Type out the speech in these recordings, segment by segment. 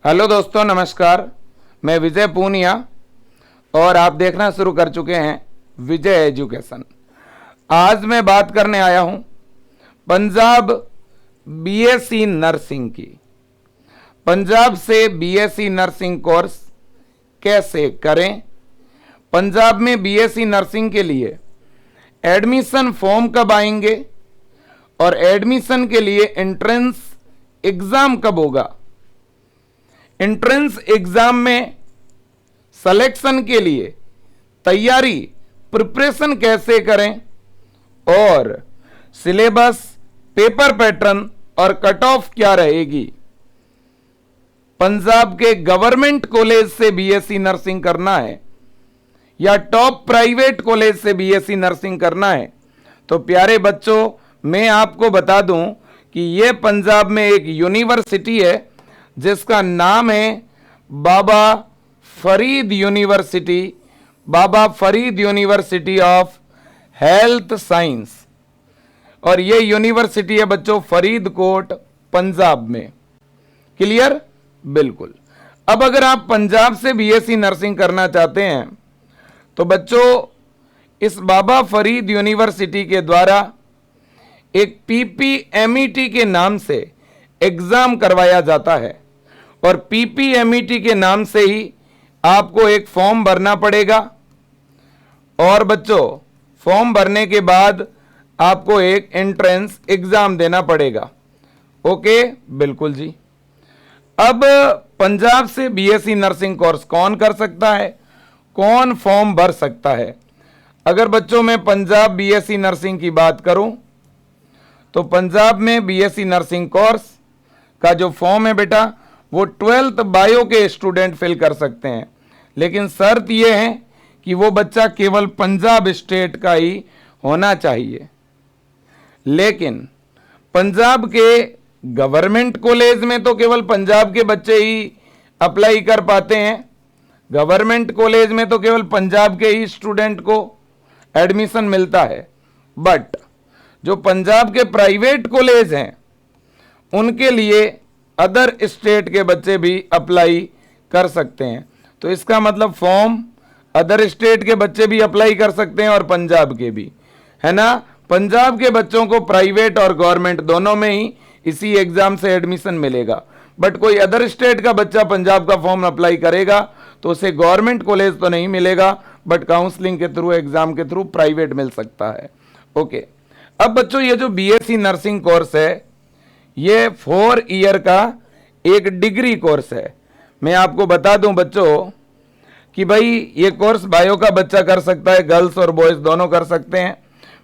Hello दोस्तों, नमस्कार। मैं विजय पूनिया और आप देखना शुरू कर चुके हैं विजय एजुकेशन। आज मैं बात करने आया हूं पंजाब बीएससी नर्सिंग की। पंजाब से बीएससी नर्सिंग कोर्स कैसे करें, पंजाब में बीएससी नर्सिंग के लिए एडमिशन फॉर्म कब आएंगे और एडमिशन के लिए एंट्रेंस एग्जाम कब होगा, एंट्रेंस एग्जाम में सिलेक्शन के लिए तैयारी प्रिपरेशन कैसे करें और सिलेबस, पेपर पैटर्न और कट ऑफ क्या रहेगी। पंजाब के गवर्नमेंट कॉलेज से बीएससी नर्सिंग करना है या टॉप प्राइवेट कॉलेज से बीएससी नर्सिंग करना है, तो प्यारे बच्चों मैं आपको बता दूं कि यह पंजाब में एक यूनिवर्सिटी है जिसका नाम है Baba Farid university, Baba Farid university of health science. और यह यूनिवर्सिटी है बच्चों फरीदकोट, पंजाब में। क्लियर? बिल्कुल। अब अगर आप पंजाब से बीएससी नर्सिंग करना चाहते हैं तो बच्चों इस बाबा फरीद यूनिवर्सिटी के द्वारा एक पीपीएमईटी के नाम से एग्जाम करवाया जाता है और पीपीएमईटी के नाम से ही आपको एक फॉर्म भरना पड़ेगा और बच्चों फॉर्म भरने के बाद आपको एक एंट्रेंस एग्जाम देना पड़ेगा। ओके, बिल्कुल जी। अब पंजाब से बीएससी नर्सिंग कोर्स कौन कर सकता है, कौन फॉर्म भर सकता है? अगर बच्चों मैं पंजाब बीएससी नर्सिंग की बात करूं तो पंजाब में बीएससी नर्सिंग कोर्स का जो फॉर्म है बेटा वो 12th बायो के स्टूडेंट फिल कर सकते हैं, लेकिन शर्त यह है कि वो बच्चा केवल पंजाब स्टेट का ही होना चाहिए। लेकिन पंजाब के गवर्नमेंट कॉलेज में तो केवल पंजाब के बच्चे ही अप्लाई कर पाते हैं। गवर्नमेंट कॉलेज में तो केवल पंजाब के ही स्टूडेंट को एडमिशन मिलता है, बट जो पंजाब के प्राइवेट कॉलेज हैं उनके लिए अदर स्टेट के बच्चे भी अप्लाई कर सकते हैं। तो इसका मतलब फॉर्म अदर स्टेट के बच्चे भी अप्लाई कर सकते हैं और पंजाब के भी, है ना। पंजाब के बच्चों को प्राइवेट और गवर्नमेंट दोनों में ही इसी एग्जाम से एडमिशन मिलेगा, बट कोई अदर स्टेट का बच्चा पंजाब का फॉर्म अप्लाई करेगा तो उसे गवर्नमेंट कॉलेज तो नहीं मिलेगा, बट काउंसलिंग के थ्रू, एग्जाम के थ्रू प्राइवेट मिल सकता है। ओके, अब बच्चों ये जो बीएससी नर्सिंग कोर्स है ये 4 ईयर का एक डिग्री कोर्स है। मैं आपको बता दूं बच्चों कि भाई ये कोर्स बायो का बच्चा कर सकता है, गर्ल्स और बॉयज दोनों कर सकते हैं।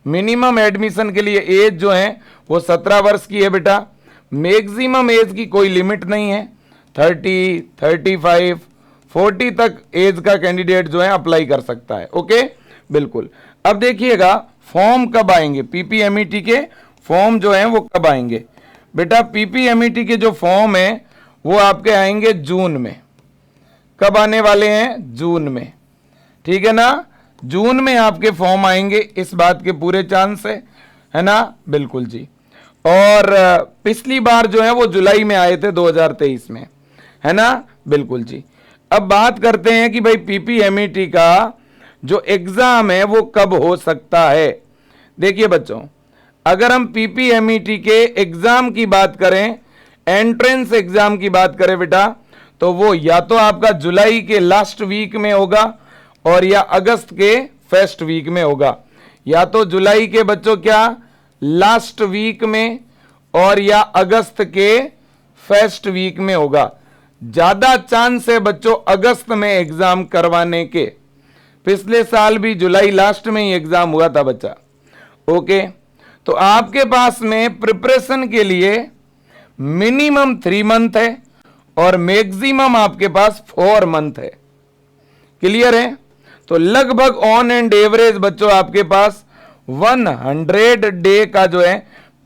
मिनिमम एडमिशन के लिए एज जो है वो 17 वर्ष की है बेटा। मैक्सिमम एज की कोई लिमिट नहीं है, 30, 35, 40 तक एज का कैंडिडेट जो है अप्लाई कर सकता है। ओके, बिल्कुल। अब देखिएगा फॉर्म कब आएंगे, पीपीएमईटी के फॉर्म जो हैं वो कब आएंगे बेटा। पीपीएमईटी के जो फॉर्म है वो आपके आएंगे जून में। कब आने वाले हैं? जून में, ठीक है ना। जून में आपके फॉर्म आएंगे, इस बात के पूरे चांस है ना। बिल्कुल जी। और पिछली बार जो है वो जुलाई में आए थे 2023 में, है ना। बिल्कुल जी। अब बात करते हैं कि भाई पीपीएमईटी का जो एग्जाम है वो कब हो सकता है। देखिए बच्चों, अगर हम पीपीएमईटी के एग्जाम की बात करें, एंट्रेंस एग्जाम की बात करें बेटा, तो वो या तो आपका जुलाई के लास्ट वीक में होगा और या अगस्त के फर्स्ट वीक में होगा। या तो जुलाई के बच्चों क्या लास्ट वीक में और या अगस्त के फर्स्ट वीक में होगा। ज्यादा चांस है बच्चों अगस्त में एग्जाम करवाने के। पिछले साल भी जुलाई लास्ट में ही एग्जाम हुआ था बच्चा। ओके, तो आपके पास में प्रिपरेशन के लिए मिनिमम 3 मंथ है और मैक्सिमम आपके पास 4 मंथ है। क्लियर है? तो लगभग ऑन एंड एवरेज बच्चों आपके पास 100 डे का जो है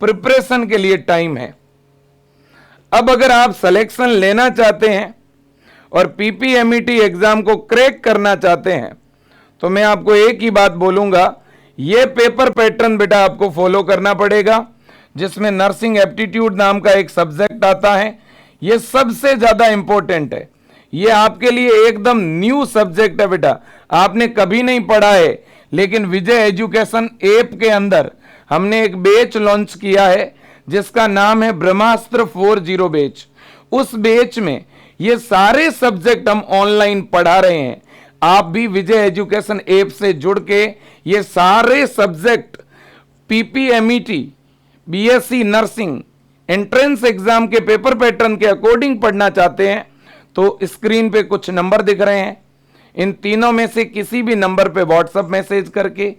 प्रिपरेशन के लिए टाइम है। अब अगर आप सिलेक्शन लेना चाहते हैं और पीपीएमईटी एग्जाम को क्रैक करना चाहते हैं तो मैं आपको एक ही बात बोलूंगा, ये पेपर पैटर्न बेटा आपको फॉलो करना पड़ेगा, जिसमें नर्सिंग एप्टीट्यूड नाम का एक सब्जेक्ट आता है। ये सबसे ज्यादा इंपॉर्टेंट है। ये आपके लिए एकदम न्यू सब्जेक्ट है बेटा, आपने कभी नहीं पढ़ा है, लेकिन विजय एजुकेशन ऐप के अंदर हमने एक बैच लॉन्च किया है जिसका नाम है ब्रह्मास्त्र 40 बैच। उस बैच में ये सारे सब्जेक्ट हम ऑनलाइन पढ़ा रहे हैं। आप भी विजय एजुकेशन ऐप से जुड़ के ये सारे subject PPMET, BSc nursing, entrance exam के पेपर पैटर्न के अकॉर्डिंग पढ़ना चाहते हैं तो स्क्रीन पे कुछ नंबर दिख रहे हैं, इन तीनों में से किसी भी नंबर पे व्हाट्सएप मैसेज करके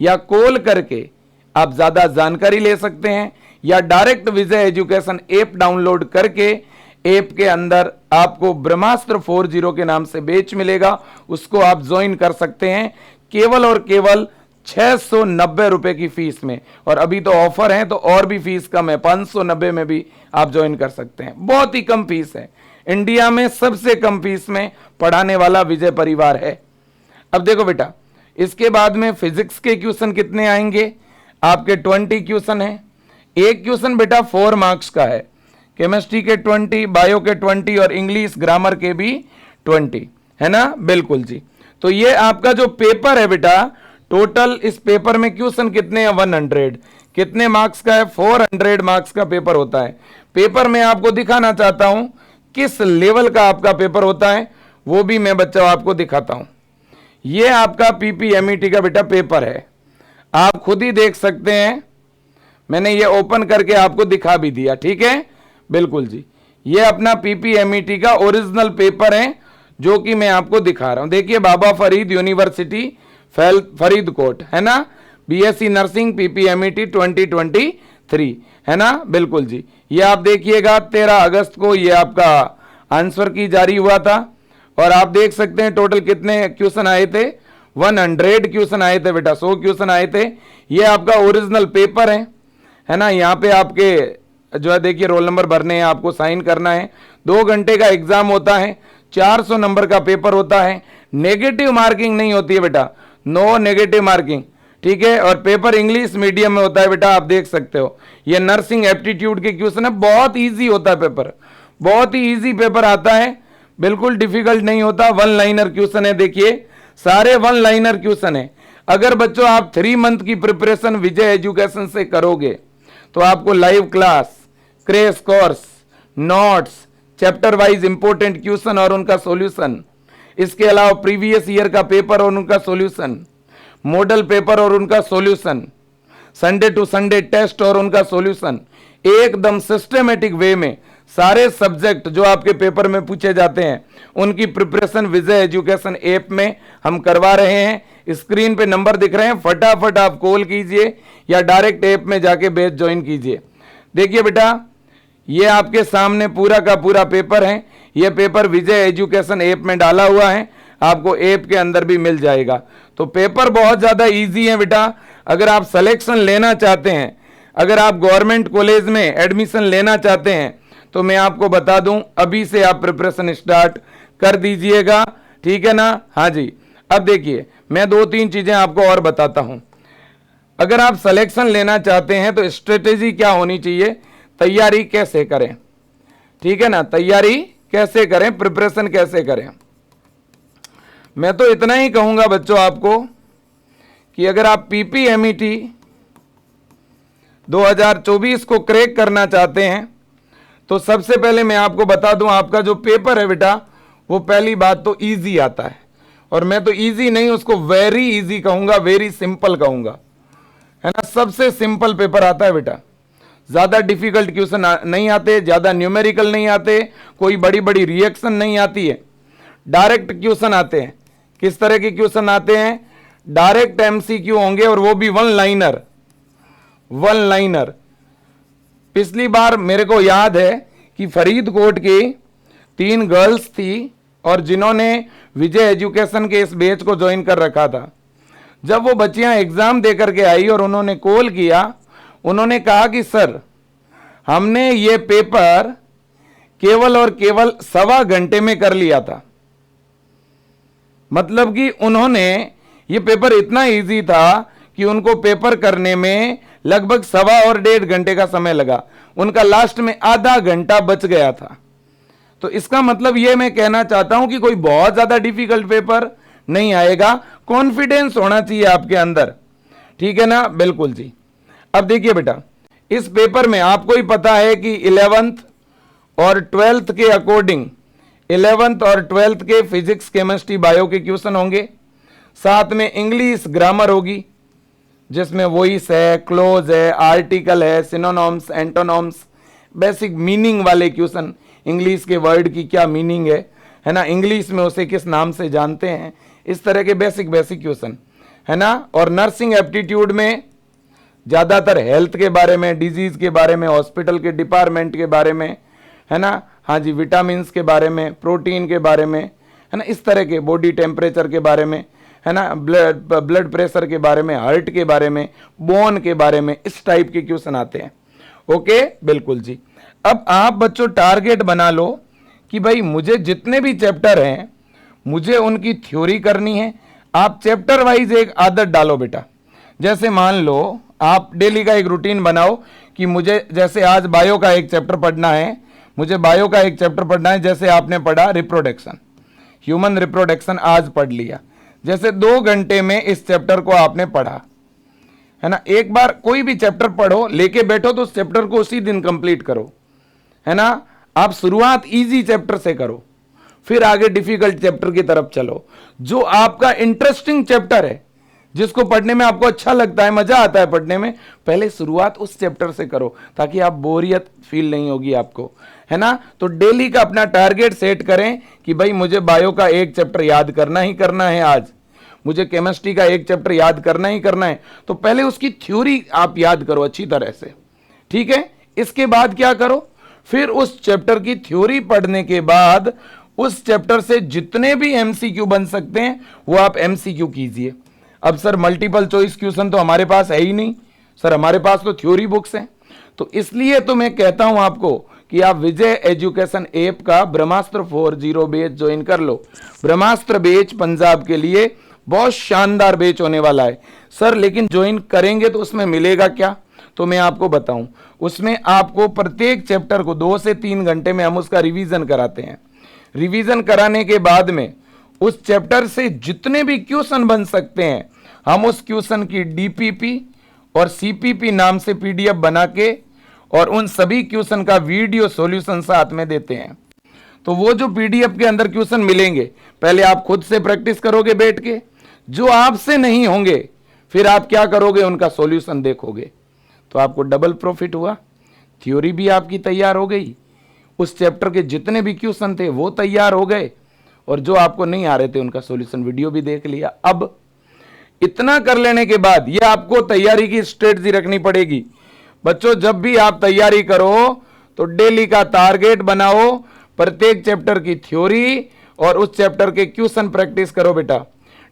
या कॉल करके आप ज्यादा जानकारी ले सकते हैं, या डायरेक्ट विजय एजुकेशन ऐप डाउनलोड करके ऐप के अंदर आपको ब्रह्मास्त्र 40 के नाम से बैच मिलेगा, उसको आप ज्वाइन कर सकते हैं केवल और केवल 690 रुपए की फीस में। और अभी तो ऑफर है तो और भी फीस कम है, 590 में भी आप ज्वाइन कर सकते हैं। बहुत ही कम फीस है, इंडिया में सबसे कम फीस में पढ़ाने वाला विजय परिवार है। अब देखो बेटा, इसके बाद में फिजिक्स के क्वेश्चन कितने आएंगे आपके? 20 क्वेश्चन है। एक क्वेश्चन बेटा 4 मार्क्स का है, केमिस्ट्री के 20, बायो के 20 और इंग्लिश ग्रामर के भी 20 है ना। बिल्कुल जी। तो ये आपका जो पेपर है बेटा, टोटल इस पेपर में क्वेश्चन कितने हैं? 100। कितने मार्क्स का है? 400 मार्क्स का पेपर होता है। पेपर में आपको दिखाना चाहता हूं किस लेवल का आपका पेपर होता है, वो भी मैं बच्चों आपको दिखाता हूं। ये आपका पीपीएमईटी का बेटा पेपर है, आप खुद ही देख सकते हैं, मैंने ये ओपन करके आपको दिखा भी दिया, ठीक है। बिल्कुल जी, ये अपना पीपीएमईटी का ओरिजिनल पेपर है जो कि मैं आपको दिखा रहा हूं। देखिए, बाबा फरीद यूनिवर्सिटी फरीदकोट है ना, बीएससी नर्सिंग पीपीएमईटी 2023 है ना। बिल्कुल जी, ये आप देखिएगा 13 अगस्त को ये आपका आंसर की जारी हुआ था, और आप देख सकते हैं टोटल कितने क्वेश्चन आए थे? 100 क्वेश्चन आए थे बेटा, 100 क्वेश्चन आए थे। ये आपका ओरिजिनल पेपर है ना। यहाँ पे आपके जो है देखिए रोल नंबर भरने हैं, आपको साइन करना है। 2 घंटे का एग्जाम होता है, 400 नंबर का पेपर होता है, नेगेटिव मार्किंग नहीं होती है बेटा, नो नेगेटिव मार्किंग, ठीक है। और पेपर इंग्लिश मीडियम में होता है बेटा, आप देख सकते हो। ये नर्सिंग एप्टीट्यूड के क्वेश्चन है, बहुत इजी होता है पेपर, बहुत ही इजी पेपर आता है, बिल्कुल डिफिकल्ट नहीं होता। 1 लाइनर क्वेश्चन है, देखिए सारे 1 लाइनर क्वेश्चन है। अगर बच्चों आप 3 मंथ की प्रिपरेशन विजय एजुकेशन से करोगे तो आपको live class, crash course, notes, chapter wise important question और उनका सॉल्यूशन, इसके अलावा प्रीवियस ईयर का पेपर और उनका सॉल्यूशन, मॉडल पेपर और उनका solution, Sunday to Sunday test और उनका सॉल्यूशन, एकदम सिस्टमेटिक वे में सारे सब्जेक्ट जो आपके पेपर में पूछे जाते हैं उनकी प्रिपरेशन विजय एजुकेशन ऐप में हम करवा रहे हैं। स्क्रीन पे नंबर दिख रहे हैं, फटाफट आप कॉल कीजिए या डायरेक्ट ऐप में जाके बैच ज्वाइन कीजिए। देखिए बेटा, ये आपके सामने पूरा का पूरा पेपर है। ये पेपर विजय एजुकेशन ऐप में डाला हुआ है, आपको ऐप के अंदर भी मिल जाएगा। तो पेपर बहुत ज्यादा इजी है बेटा। अगर आप सिलेक्शन लेना चाहते हैं, अगर आप गवर्नमेंट कॉलेज में एडमिशन लेना चाहते हैं तो मैं आपको बता दूं, अभी से आप प्रिपरेशन स्टार्ट कर दीजिएगा, ठीक है ना। हाँ जी, अब देखिए मैं 2-3 चीजें आपको और बताता हूं। अगर आप सिलेक्शन लेना चाहते हैं तो स्ट्रेटेजी क्या होनी चाहिए, तैयारी कैसे करें, ठीक है ना, तैयारी कैसे करें, प्रिपरेशन कैसे करें। मैं तो इतना ही कहूंगा बच्चों आपको कि अगर आप पीपीएमईटी 2024 को क्रैक करना चाहते हैं तो सबसे पहले मैं आपको बता दूं, आपका जो पेपर है बेटा वो पहली बात तो इजी आता है, और मैं तो इजी नहीं उसको वेरी इजी कहूंगा, वेरी सिंपल कहूंगा, है ना। सबसे सिंपल पेपर आता है बेटा, ज्यादा डिफिकल्ट क्वेश्चन नहीं आते, ज्यादा न्यूमेरिकल नहीं आते, कोई बड़ी बड़ी रिएक्शन नहीं आती है, डायरेक्ट क्वेश्चन आते हैं। किस तरह के क्वेश्चन आते हैं? डायरेक्ट एमसीक्यू होंगे, और वो भी 1 लाइनर। 1 लाइनर। पिछली बार मेरे को याद है कि फरीदकोट की 3 गर्ल्स थी और जिन्होंने विजय एजुकेशन के इस बैच को ज्वाइन कर रखा था। जब वो बच्चियां एग्जाम दे करके आई और उन्होंने कॉल किया, उन्होंने कहा कि सर हमने ये पेपर केवल और केवल 1.25 घंटे में कर लिया था। मतलब कि उन्होंने ये पेपर इतना इजी था कि उनको पेपर करने में लगभग 1.25 और 1.5 घंटे का समय लगा, उनका लास्ट में आधा घंटा बच गया था। तो इसका मतलब ये मैं कहना चाहता हूं कि कोई बहुत ज्यादा डिफिकल्ट पेपर नहीं आएगा, कॉन्फिडेंस होना चाहिए आपके अंदर, ठीक है ना। बिल्कुल जी। अब देखिए बेटा, इस पेपर में आपको ही पता है कि 11th और 12th के अकॉर्डिंग 11th और 12th के फिजिक्स, केमिस्ट्री, बायो के क्वेश्चन होंगे, साथ में इंग्लिश ग्रामर होगी जिसमें वॉइस है, क्लोज है, आर्टिकल है, सिनोनिम्स, एंटोनिम्स, बेसिक मीनिंग वाले क्वेश्चन, इंग्लिश के वर्ड की क्या मीनिंग है ना, इंग्लिश में उसे किस नाम से जानते हैं, इस तरह के बेसिक क्वेश्चन, है ना। और नर्सिंग एप्टीट्यूड में ज्यादातर हेल्थ के बारे में, डिजीज के बारे में, हॉस्पिटल के डिपार्टमेंट के बारे में, है ना, हाँ जी, विटामिन के बारे में, प्रोटीन के बारे में, है ना, इस तरह के, बॉडी टेम्परेचर के बारे में, है ना, ब्लड प्रेशर के बारे में, हार्ट के बारे में, बोन के बारे में, इस टाइप के क्वेश्चन आते हैं। ओके, बिल्कुल जी। अब आप बच्चों टारगेट बना लो कि भाई मुझे जितने भी चैप्टर हैं मुझे उनकी थ्योरी करनी है। आप चैप्टर वाइज एक आदत डालो बेटा। जैसे मान लो आप डेली का एक रूटीन बनाओ कि मुझे, जैसे आज बायो का एक चैप्टर पढ़ना है, मुझे बायो का एक चैप्टर पढ़ना है। जैसे आपने पढ़ा रिप्रोडक्शन, ह्यूमन रिप्रोडक्शन आज पढ़ लिया, जैसे 2 घंटे में इस चैप्टर को आपने पढ़ा, है ना। एक बार कोई भी चैप्टर पढ़ो, लेके बैठो तो उस चैप्टर को उसी दिन कंप्लीट करो, है ना। आप शुरुआत इजी चैप्टर से करो, फिर आगे डिफिकल्ट चैप्टर की तरफ चलो। जो आपका इंटरेस्टिंग चैप्टर है, जिसको पढ़ने में आपको अच्छा लगता है, मजा आता है पढ़ने में, पहले शुरुआत उस चैप्टर से करो ताकि आप बोरियत फील नहीं होगी आपको, है ना। तो डेली का अपना टारगेट सेट करें कि भाई मुझे बायो का एक चैप्टर याद करना ही करना है, आज मुझे केमिस्ट्री का एक चैप्टर याद करना ही करना है। तो पहले उसकी थ्योरी आप याद करो अच्छी तरह से, ठीक है। इसके बाद क्या करो, फिर उस चैप्टर की थ्योरी पढ़ने के बाद उस चैप्टर से जितने भी एमसीक्यू बन सकते हैं वो आप एमसीक्यू कीजिए। अब सर मल्टीपल चॉइस क्वेश्चन तो हमारे पास है ही नहीं सर, हमारे पास तो थ्योरी बुक्स हैं। तो इसलिए तो मैं कहता हूं आपको कि आप विजय एजुकेशन ऐप का ब्रह्मास्त्र 4.0 बैच ज्वाइन कर लो। ब्रह्मास्त्र बैच पंजाब के लिए बहुत शानदार बैच होने वाला है सर, लेकिन ज्वाइन करेंगे तो उसमें मिलेगा क्या, तो मैं आपको बताऊं। उसमें आपको प्रत्येक चैप्टर को 2 से 3 घंटे में हम उसका रिवीजन कराते हैं। रिवीजन कराने के बाद में उस चैप्टर से जितने भी क्वेश्चन बन सकते हैं हम उस क्वेश्चन की डीपीपी और सीपीपी नाम से पीडीएफ बना के और उन सभी क्वेश्चन का वीडियो सॉल्यूशन साथ में देते हैं। तो वो जो पीडीएफ के अंदर क्वेश्चन मिलेंगे, पहले आप खुद से प्रैक्टिस करोगे बैठ के, जो आपसे नहीं होंगे फिर आप क्या करोगे, उनका सॉल्यूशन देखोगे। तो आपको डबल प्रॉफिट हुआ, थ्योरी भी आपकी तैयार हो गई, उस चैप्टर के जितने भी क्वेश्चन थे वो तैयार हो गए, और जो आपको नहीं आ रहे थे उनका सॉल्यूशन वीडियो भी देख लिया। अब इतना कर लेने के बाद ये आपको तैयारी की स्ट्रेटजी रखनी पड़ेगी। बच्चों जब भी आप तैयारी करो तो डेली का टारगेट बनाओ, प्रत्येक चैप्टर की थ्योरी और उस चैप्टर के क्वेश्चन प्रैक्टिस करो बेटा।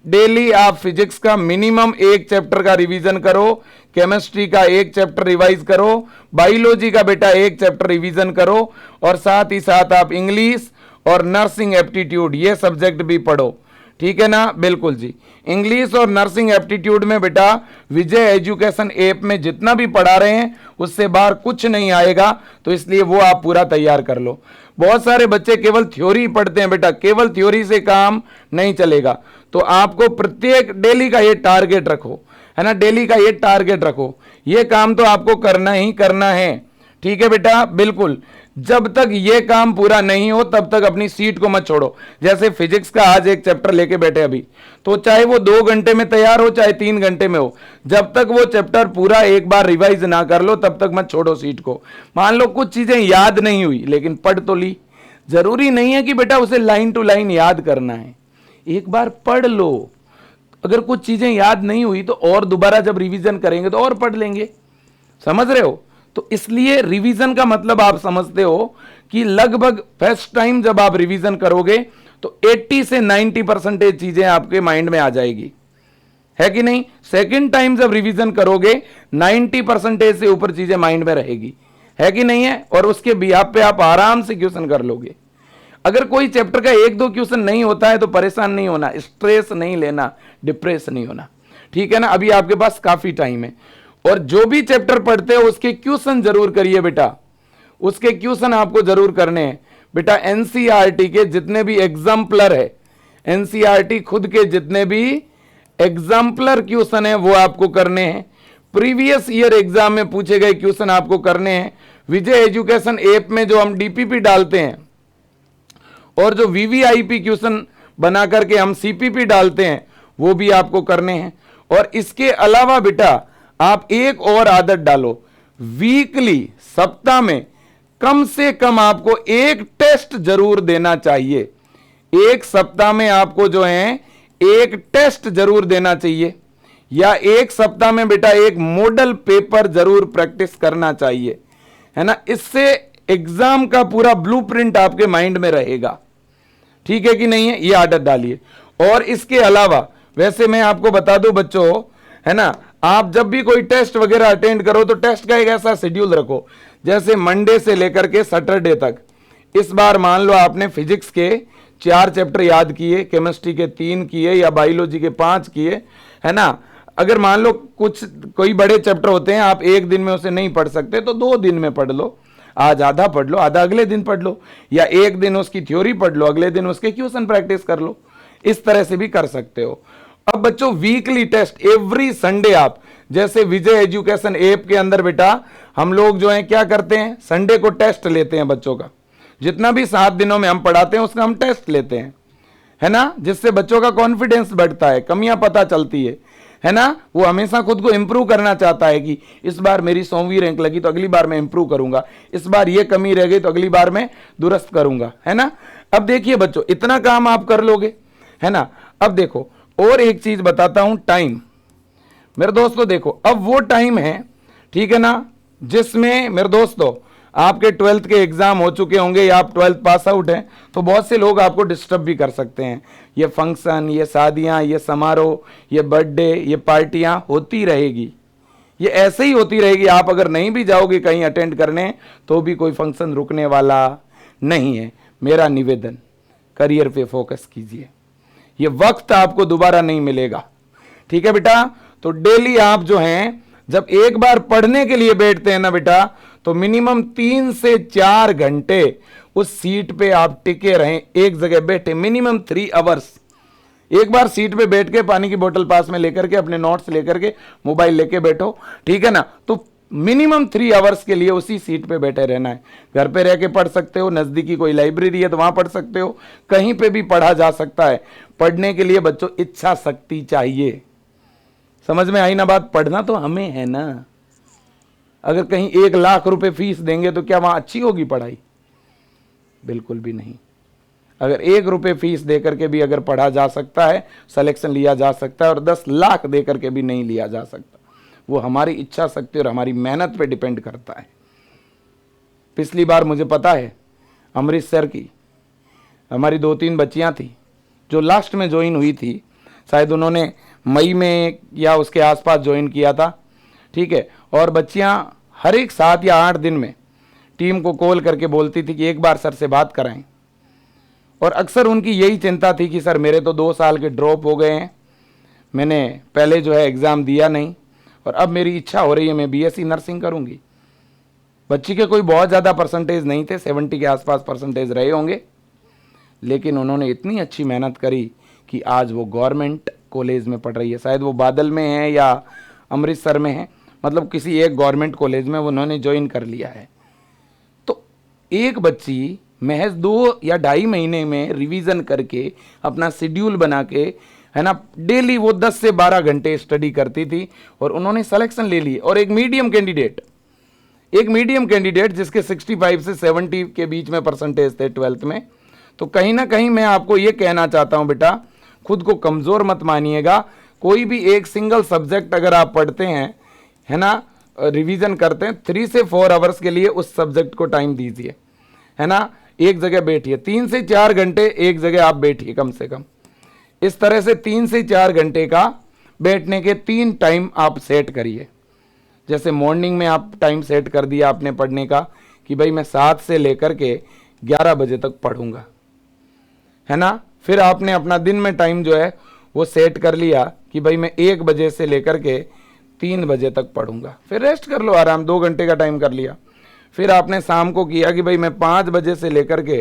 डेली आप फिजिक्स का मिनिमम एक चैप्टर का रिवीजन करो, केमिस्ट्री का एक चैप्टर रिवाइज करो, बायोलॉजी का बेटा एक चैप्टर रिवीजन करो, और साथ ही साथ आप इंग्लिश और नर्सिंग एप्टीट्यूड ये सब्जेक्ट भी पढ़ो, ठीक है ना। बिल्कुल जी, इंग्लिश और नर्सिंग एप्टीट्यूड में बेटा विजय एजुकेशन ऐप में जितना भी पढ़ा रहे हैं उससे बाहर कुछ नहीं आएगा, तो इसलिए वो आप पूरा तैयार कर लो। बहुत सारे बच्चे केवल थ्योरी पढ़ते हैं बेटा, केवल थ्योरी से काम नहीं चलेगा। तो आपको प्रत्येक डेली का ये टारगेट रखो, है ना, डेली का ये टारगेट रखो, ये काम तो आपको करना ही करना है, ठीक है बेटा। बिल्कुल, जब तक ये काम पूरा नहीं हो तब तक अपनी सीट को मत छोड़ो। जैसे फिजिक्स का आज एक चैप्टर लेके बैठे अभी, तो चाहे वो 2 घंटे में तैयार हो चाहे 3 घंटे में हो, जब तक वो चैप्टर पूरा एक बार रिवाइज ना कर लो तब तक मत छोड़ो सीट को। मान लो कुछ चीजें याद नहीं हुई लेकिन पढ़ तो ली, जरूरी नहीं है कि बेटा उसे लाइन टू लाइन याद करना है, एक बार पढ़ लो। अगर कुछ चीजें याद नहीं हुई तो और दोबारा जब रिवीजन करेंगे तो और पढ़ लेंगे, समझ रहे हो। तो इसलिए रिवीजन का मतलब आप समझते हो कि लगभग फर्स्ट टाइम जब आप रिवीजन करोगे तो 80 से 90% चीजें आपके माइंड में आ जाएगी, है कि नहीं। सेकंड टाइम जब रिवीजन करोगे 90% से ऊपर चीजें माइंड में रहेगी, है कि नहीं है, और उसके बिहाफ पे आप आराम से क्वेश्चन कर लोगे। अगर कोई चैप्टर का 1-2 क्वेश्चन नहीं होता है तो परेशान नहीं होना, स्ट्रेस नहीं लेना, डिप्रेस नहीं होना, ठीक है ना। अभी आपके पास काफी टाइम है, और जो भी चैप्टर पढ़ते हो उसके क्वेश्चन जरूर करिए बेटा, उसके क्वेश्चन आपको जरूर करने हैं। बेटा एनसीईआरटी के जितने भी एग्जाम्पलर है, एनसीईआरटी खुद के जितने भी एग्जाम्पलर क्वेश्चन है वो आपको करने हैं। प्रीवियस ईयर एग्जाम में पूछे गए क्वेश्चन आपको करने हैं। विजय एजुकेशन ऐप में जो हम डीपीपी डालते हैं और जो वीवीआईपी क्वेश्चन बना करके हम सीपीपी डालते हैं वो भी आपको करने हैं। और इसके अलावा बेटा आप एक और आदत डालो, वीकली सप्ताह में कम से कम आपको एक टेस्ट जरूर देना चाहिए। एक सप्ताह में आपको जो है एक टेस्ट जरूर देना चाहिए, या एक सप्ताह में बेटा एक मॉडल पेपर जरूर प्रैक्टिस करना चाहिए, है ना। इससे एग्जाम का पूरा ब्लूप्रिंट आपके माइंड में रहेगा, ठीक है कि नहीं है, ये आदत डालिए। और इसके अलावा वैसे मैं आपको बता दूं बच्चों, है ना, आप जब भी कोई टेस्ट वगैरह अटेंड करो तो टेस्ट का एक ऐसा शेड्यूल रखो, जैसे मंडे से लेकर के सैटरडे तक। इस बार मान लो आपने फिजिक्स के 4 चैप्टर याद किए, केमिस्ट्री के 3 किए या बायोलॉजी के 5 किए, है ना। अगर मान लो कोई बड़े चैप्टर होते हैं आप एक दिन में उसे नहीं पढ़ सकते तो 2 दिन में पढ़ लो। आज आधा पढ़ लो, आधा अगले दिन पढ़ लो, या एक दिन उसकी थ्योरी पढ़ लो, अगले दिन उसके क्वेश्चन प्रैक्टिस कर लो। इस तरह से भी कर सकते हो। अब बच्चों वीकली टेस्ट एवरी संडे आप, जैसे विजय एजुकेशन ऐप के अंदर बेटा हम लोग जो है क्या करते हैं, संडे को टेस्ट लेते हैं बच्चों का। जितना भी 7 दिनों में हम पढ़ाते हैं उसका हम टेस्ट लेते हैं, है ना, जिससे बच्चों का कॉन्फिडेंस बढ़ता है, कमियां पता चलती है ना। वो हमेशा खुद को इंप्रूव करना चाहता है कि इस बार मेरी 100वीं रैंक लगी तो अगली बार मैं इंप्रूव करूंगा, इस बार ये कमी रह गई तो अगली बार मैं दुरुस्त करूंगा, है ना। अब देखिए बच्चों इतना काम आप कर लोगे, है ना। अब देखो और एक चीज बताता हूं, टाइम। मेरे दोस्तों देखो अब वो टाइम है, ठीक है ना, जिसमें मेरे दोस्तों आपके 12th के एग्जाम हो चुके होंगे या आप 12th पास आउट हैं, तो बहुत से लोग आपको डिस्टर्ब भी कर सकते हैं। ये फंक्शन, ये शादियां, ये समारोह, ये बर्थडे, ये पार्टियां होती रहेगी, ये ऐसे ही होती रहेगी। आप अगर नहीं भी जाओगे कहीं अटेंड करने तो भी कोई फंक्शन रुकने वाला नहीं है। मेरा निवेदन, करियर पे फोकस कीजिए, ये वक्त आपको दोबारा नहीं मिलेगा, ठीक है बेटा। तो डेली आप जो हैं जब एक बार पढ़ने के लिए बैठते हैं ना बेटा, तो मिनिमम 3 से 4 घंटे उस सीट पे आप टिके रहें, एक जगह बैठे, मिनिमम 3 आवर्स। एक बार सीट पे बैठ के पानी की बोतल पास में लेकर के, अपने नोट्स लेकर के, मोबाइल लेके बैठो, ठीक है ना। तो मिनिमम 3 आवर्स के लिए उसी सीट पे बैठे रहना है। घर पे रह के पढ़ सकते हो, नजदीकी कोई लाइब्रेरी है तो वहां पढ़ सकते हो, कहीं पे भी पढ़ा जा सकता है। पढ़ने के लिए बच्चों इच्छा शक्ति चाहिए, समझ में आई ना बात। पढ़ना तो हमें है ना। अगर कहीं 1 लाख रुपए फीस देंगे तो क्या वहां अच्छी होगी पढ़ाई? बिल्कुल भी नहीं। अगर 1 रुपए फीस देकर के भी अगर पढ़ा जा सकता है, सिलेक्शन लिया जा सकता है, और 10 लाख देकर के भी नहीं लिया जा सकता। वो हमारी इच्छा शक्ति और हमारी मेहनत पे डिपेंड करता है। पिछली बार मुझे पता है अमृतसर की हमारी 2-3 बच्चियां थी जो लास्ट में ज्वाइन हुई थी, शायद उन्होंने मई में या उसके आसपास ज्वाइन किया था, ठीक है। और बच्चियां हर एक 7 या 8 दिन में टीम को कॉल करके बोलती थी कि एक बार सर से बात कराएं। और अक्सर उनकी यही चिंता थी कि सर मेरे तो 2 साल के ड्रॉप हो गए हैं, मैंने पहले जो है एग्ज़ाम दिया नहीं, और अब मेरी इच्छा हो रही है मैं बीएससी नर्सिंग करूंगी। बच्ची के कोई बहुत ज़्यादा परसेंटेज नहीं थे, 70 के आसपास परसेंटेज रहे होंगे, लेकिन उन्होंने इतनी अच्छी मेहनत करी कि आज वो गवर्नमेंट कॉलेज में पढ़ रही है। शायद वो बादल में है या अमृतसर में है, मतलब किसी एक गवर्नमेंट कॉलेज में उन्होंने ज्वाइन कर लिया है। तो एक बच्ची महज 2 या 2.5 महीने में रिवीजन करके अपना शेड्यूल बना के, है ना, डेली वो 10 से 12 घंटे स्टडी करती थी और उन्होंने सिलेक्शन ले ली। और एक मीडियम कैंडिडेट जिसके 65 से 70 के बीच में परसेंटेज थे 12th में। तो कहीं ना कहीं मैं आपको ये कहना चाहता हूं बेटा, खुद को कमज़ोर मत मानिएगा। कोई भी एक सिंगल सब्जेक्ट अगर आप पढ़ते हैं, है ना, रिवीजन करते हैं, 3 से 4 आवर्स के लिए उस सब्जेक्ट को टाइम दीजिए, है ना। एक जगह बैठिए, 3 से 4 घंटे एक जगह आप बैठिए कम से कम। इस तरह से 3 से 4 घंटे का बैठने के 3 टाइम आप सेट करिए। जैसे मॉर्निंग में आप टाइम सेट कर दिया आपने पढ़ने का कि भाई मैं 7 से लेकर के 11 बजे तक पढ़ूंगा, है ना। फिर आपने अपना दिन में टाइम जो है वो सेट कर लिया कि भाई मैं 1 बजे से लेकर के 3 बजे तक पढ़ूंगा, फिर रेस्ट कर लो आराम, 2 घंटे का टाइम कर लिया। फिर आपने शाम को किया कि भाई मैं 5 बजे से लेकर के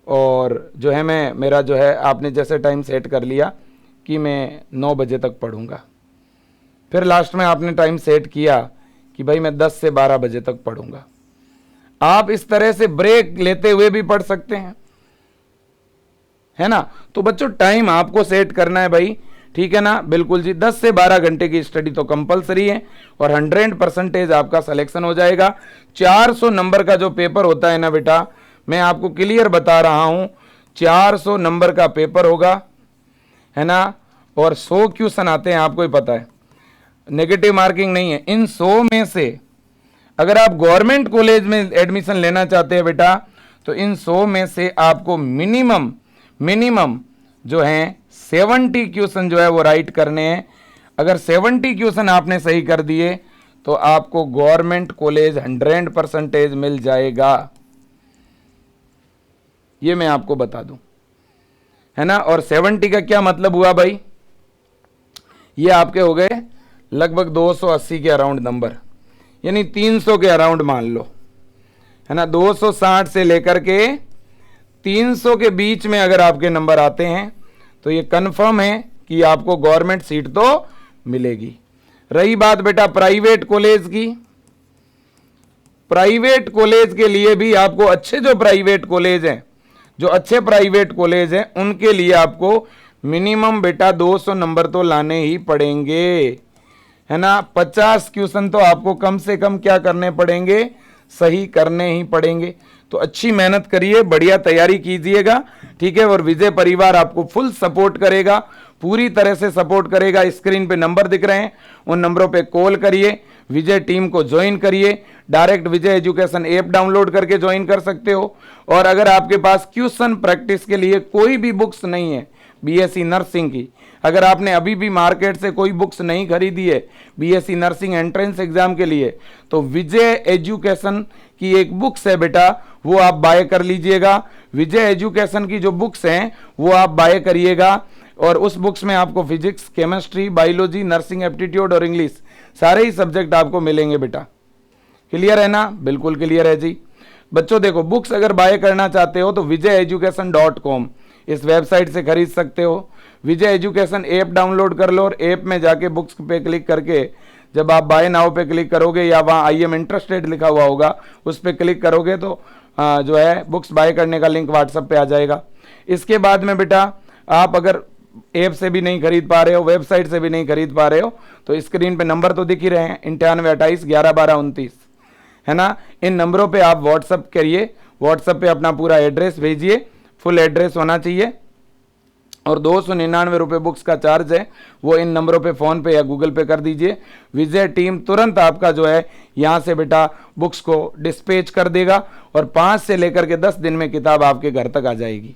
और जो है मैं मेरा जो है आपने जैसे टाइम सेट कर लिया कि मैं 9 बजे तक पढ़ूंगा, फिर लास्ट में आपने टाइम सेट किया कि भाई मैं 10 से 12 बजे तक पढ़ूंगा। आप इस तरह से ब्रेक लेते हुए भी पढ़ सकते हैं, है ना। तो बच्चों टाइम आपको सेट करना है भाई, ठीक है ना, बिल्कुल जी। 10 से 12 घंटे की स्टडी तो कंपलसरी है और 100% आपका सिलेक्शन हो जाएगा। 400 नंबर का जो पेपर होता है ना बेटा, मैं आपको क्लियर बता रहा हूं, 400 नंबर का पेपर होगा, है ना, और 100 क्वेश्चन आते हैं, आपको ही पता है, नेगेटिव मार्किंग नहीं है। इन 100 में से अगर आप गवर्नमेंट कॉलेज में एडमिशन लेना चाहते हैं बेटा, तो इन 100 में से आपको मिनिमम जो है 70 क्वेश्चन जो है वो राइट करने हैं। अगर 70 क्वेश्चन आपने सही कर दिए तो आपको गवर्नमेंट कॉलेज 100% मिल जाएगा, ये मैं आपको बता दूं, है ना। और 70 का क्या मतलब हुआ भाई, ये आपके हो गए लगभग 280 के अराउंड नंबर, यानी 300 के अराउंड मान लो, है ना। 260 से लेकर के 300 के बीच में अगर आपके नंबर आते हैं तो ये कंफर्म है कि आपको गवर्नमेंट सीट तो मिलेगी। रही बात बेटा प्राइवेट कॉलेज की, प्राइवेट कॉलेज के लिए भी आपको अच्छे जो प्राइवेट कॉलेज हैं, जो अच्छे प्राइवेट कॉलेज हैं, उनके लिए आपको मिनिमम बेटा 200 नंबर तो लाने ही पड़ेंगे, है ना। 50 क्वेश्चन तो आपको कम से कम क्या करने पड़ेंगे, सही करने ही पड़ेंगे। तो अच्छी मेहनत करिए, बढ़िया तैयारी कीजिएगा, ठीक है। और विजय परिवार आपको फुल सपोर्ट करेगा, पूरी तरह से सपोर्ट करेगा। स्क्रीन पे नंबर दिख रहे हैं, उन नंबरों पे कॉल करिए, विजय टीम को ज्वाइन करिए। डायरेक्ट विजय एजुकेशन ऐप डाउनलोड करके ज्वाइन कर सकते हो। और अगर आपके पास क्वेश्चन प्रैक्टिस के लिए कोई भी बुक्स नहीं है बीएससी नर्सिंग की, अगर आपने अभी भी मार्केट से कोई बुक्स नहीं खरीदी है बीएससी नर्सिंग एंट्रेंस एग्जाम के लिए, तो विजय एजुकेशन की एक बुक्स है बेटा, वो आप बाय कर लीजिएगा। विजय एजुकेशन की जो बुक्स हैं वो आप बाय करिएगा, और उस बुक्स में आपको physics, chemistry, biology, nursing aptitude और इंग्लिश सारे ही सब्जेक्ट आपको मिलेंगे बेटा। क्लियर है ना, बिल्कुल क्लियर है जी। बच्चों देखो, बुक्स अगर बाय करना चाहते हो तो vijayeducation.com इस वेबसाइट से खरीद सकते हो। विजय एजुकेशन ऐप डाउनलोड कर लो और ऐप में जाके बुक्स पे क्लिक करके जब आप बाय नाउ पे क्लिक करोगे या वहाँ आई एम इंटरेस्टेड लिखा हुआ होगा उस पर क्लिक करोगे तो जो है बुक्स बाय करने का लिंक व्हाट्सएप पे आ जाएगा। इसके बाद में बेटा आप अगर ऐप से भी नहीं खरीद पा रहे हो, वेबसाइट से भी नहीं खरीद पा रहे हो, तो स्क्रीन पे नंबर तो दिख ही रहे हैं 98 28 11 12 29, है ना। इन नंबरों पे आप व्हाट्सएप करिए, व्हाट्सएप पे अपना पूरा एड्रेस भेजिए, फुल एड्रेस होना चाहिए। और 299 रुपये बुक्स का चार्ज है, वो इन नंबरों पे फ़ोन पे या गूगल पे कर दीजिए। विजय टीम तुरंत आपका जो है यहाँ से बेटा बुक्स को डिस्पैच कर देगा और 5 से लेकर के 10 दिन में किताब आपके घर तक आ जाएगी।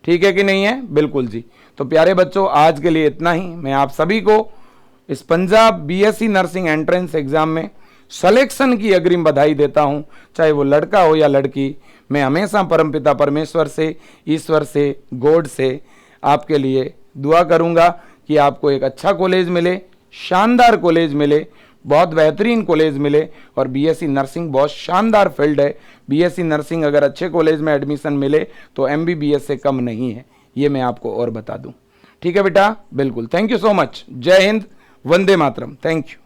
ठीक है कि नहीं है, बिल्कुल जी। तो प्यारे बच्चों आज के लिए इतना ही। मैं आप सभी को इस Punjab BSc nursing entrance exam में सिलेक्शन की अग्रिम बधाई देता हूं, चाहे वो लड़का हो या लड़की। मैं हमेशा परमपिता परमेश्वर से, ईश्वर से, गॉड से आपके लिए दुआ करूंगा कि आपको एक अच्छा कॉलेज मिले, शानदार कॉलेज मिले, बहुत बेहतरीन कॉलेज मिले। और बीएससी नर्सिंग बहुत शानदार फील्ड है। बीएससी नर्सिंग अगर अच्छे कॉलेज में एडमिशन मिले तो एमबीबीएस से कम नहीं है, ये मैं आपको और बता दूं। ठीक है बेटा, बिल्कुल। Thank you so much. Jai Hind, Vande Mataram. Thank you.